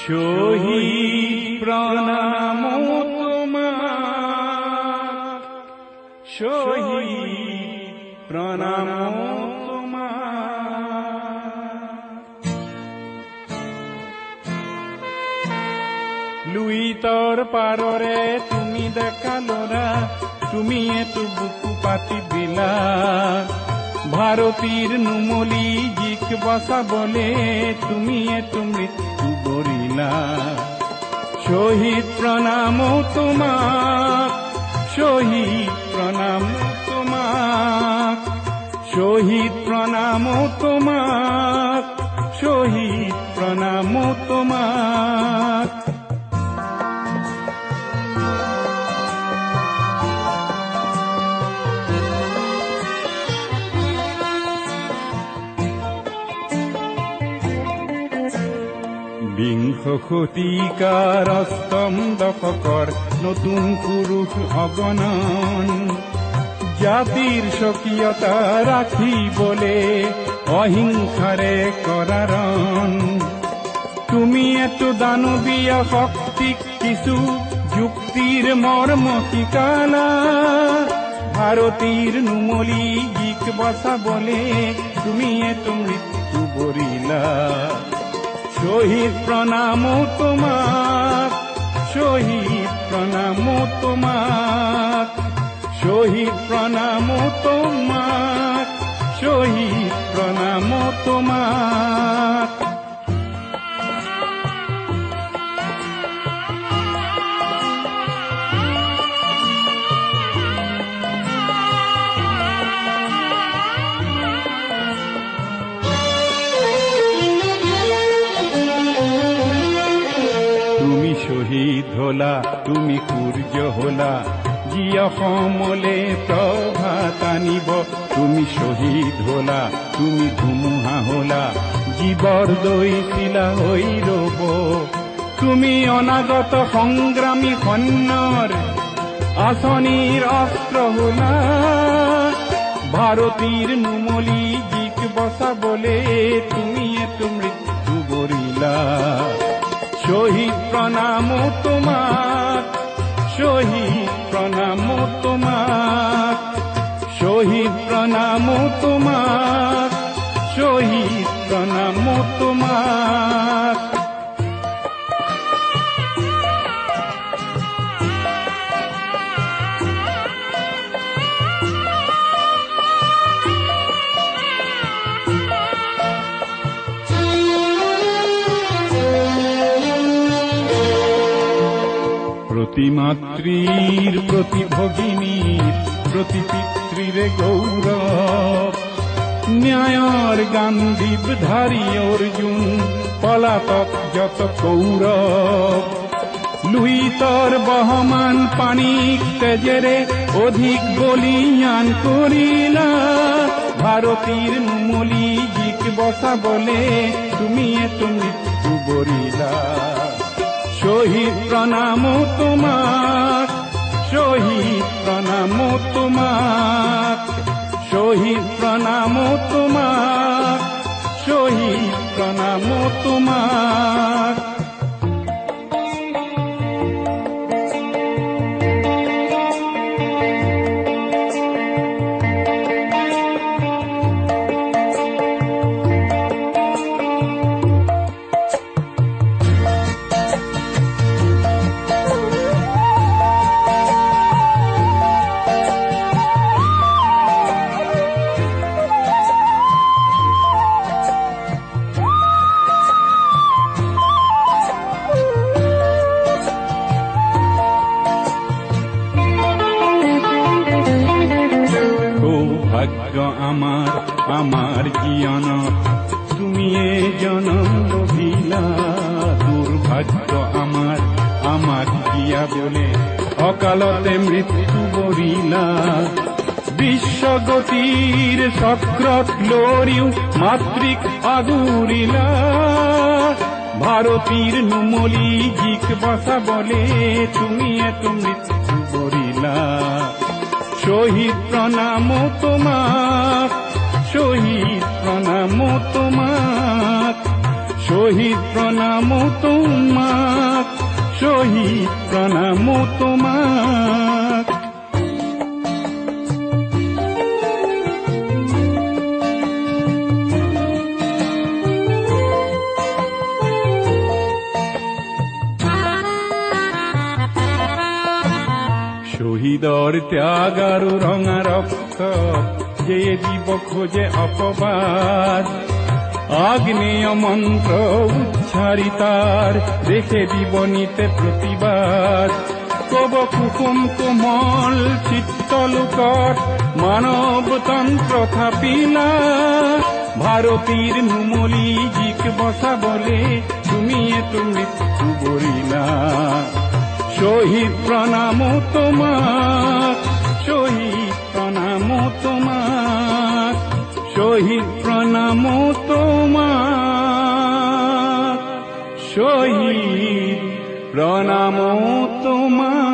শহীদ প্রণাম তোমার, শহীদ প্রণাম লুই তোর পাররে তুমি দেখালোরা, তুমি এত বুকু পাতি দিলা। ভারতীর নুমলি জিক বসা বলে তুমি এত মৃত্যু বরিলা। শহীদ প্রণাম তোমার, শহীদ প্রণাম তোমার, শহীদ প্রণাম তোমার, শহীদ প্রণাম তোমার। বিংশ শতিকাৰ অষ্টম দশকৰ নতুন পুৰুষ অগণন, জাতিৰ স্বকীয়তা ৰাখিবলে অহিংসাৰে কৰাৰণ। তুমি এটো দানৱীয় শক্তিক কিছু যুক্তিৰ মৰ্ম শিকালা। ভাৰতীৰ নুমলি জিক বচাবলে তুমি এটো মৃত্যু বৰিলা। শহীদ প্রণাম তোমার, শহীদ প্রণাম তোমার, শহীদ প্রণাম তোমার, শহীদ প্রণাম তোমার। শহীদ হলা তুমি সূৰ্য হলা, যি অসমলে প্ৰভাত আনিব। তুমি শহীদ হলা তুমি ধুমুহা হলা, জীৱৰ দৈছিলা হৈ ৰব। তুমি অনাগত সংগ্ৰামী সৈন্যৰ আঁচনিৰ অস্ত্ৰ হলা। ভাৰতীৰ নুমলি জিক বচাবলে তুমি এটো মৃত্যু বৰিলা। শহীদ প্রণাম তোমার, শহীদ প্রণাম তোমার, শহীদ প্রণাম তোমার, শহীদ প্রণাম তোমার। প্রতি মাতৃর প্রতি ভগিনীর প্রতি পিতৃর গৌরব, ন্যায়র গান্ধীব ধারী অর্জুন পলাতক যত কৌরব। লুই তোর বহমান পানিক তেজেরে অধিক বলিয়ান করিলা। ভারতীর নুমলি জিক বসা বলে তুমি এত মৃত্যু বরিলা। শহীদ প্রণাম তোমার, শহীদ প্রণাম তোমার, শহীদ প্রণাম তোমার, শহীদ প্রণাম তোমার। সৌভাগ্য আমার আমার জীবনত তুমি এ জনম লভিলা। দুর্ভাগ্য আমার আমার জিয়া বলে অকালতে মৃত্যু বরিলা। বিশ্বগতির চক্রত লরিও মাতৃক আগুরিলা। ভারতীর নুমলি জিক বসা বলে তুমি এত মৃত্যু বরিলা। শহীদ প্রণাম তোমার, শহীদ প্রণাম তোমার, শহীদ প্রণাম তোমাক, শহীদ প্রণাম তোমাক। শহীদর ত্যাগ আৰু ৰঙা ৰক্ত যে দিব খোজে অপবাদ, আগ্নেয় মন্ত্র উচ্চারিতার দেখে দিব নিতে প্রতিবাদ। কব কুসুম কোমল চিত্তলোকত মানৱতন্ত্ৰ থাপিলা, ভাৰতীৰ নুমলী জীক বচাবলে তুমিয়েতো মৃত্যু বৰিলা। শহীদ প্রণাম তোমাক, শহীদ প্রণাম তোমাক, শহীদ প্রণাম তোমাক, শহীদ প্রণাম তোমাক।